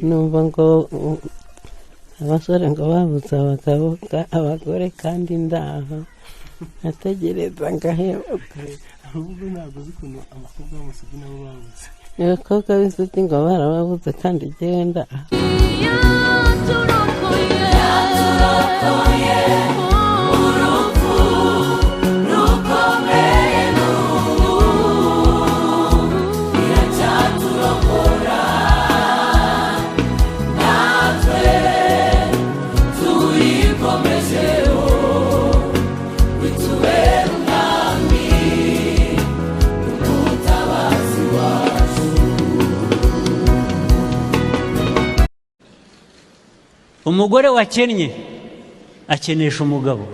numva ngo abasore ngo babuze abagabo abagore kandi ndaho nategereza ngahebuka ahubwo ntabwo uzi ukuntu abakobwa b'amasugi nabo babuze abakobwa b'insuti ngo barababuze kandi genda umugore wakennye akenesha umugabo,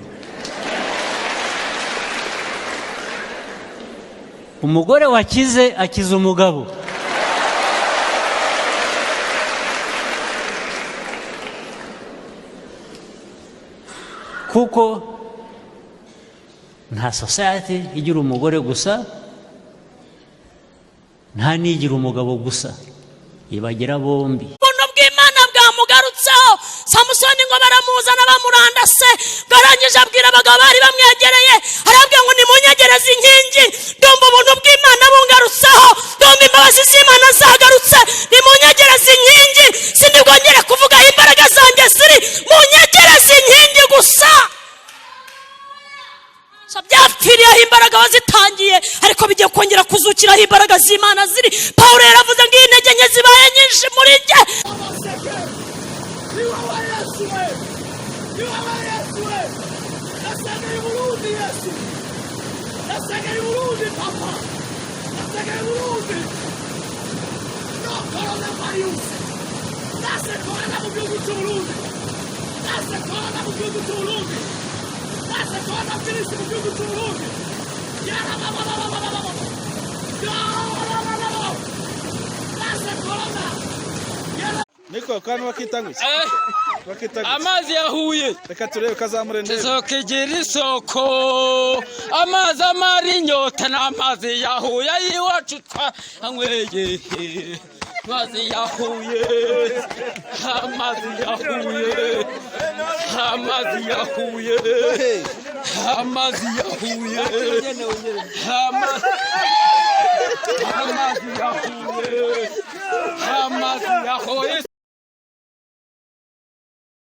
umugore wakize akiza umugabo. Kuko nta society igira umugore gusa, nta nigira umugabo gusa, ibagira bombi. Samusoni ngo baramuzana bamurandase, barangije abwira abagabo bari bamwegereye, arabwira ngo nimunyegereze inkingi, ndumva ubuntu bw'Imana bungarutseho, ndumva imbabazi z'Imana zagarutse, nimunyegereze inkingi, sindigongere kuvuga aho imbaraga zanjye ziri, munyegereze inkingi gusa. So byapfiriye aho imbaraga wazitangiye, ariko bigiye kongera kuzukira aho imbaraga z'Imana ziri. Pawulo yaravuze ngo intege nke zibaye nyinshi muri njye. Niko kandi bakitangutse amazi yahuye reka turebe kazamure neza zokegera isoko amazi amara inyota n'amazi yahuye iwacu twanyweye amazi yahuye amazi yahuye amazi yahuye amazi yahuye amazi yahuye amazi yahuye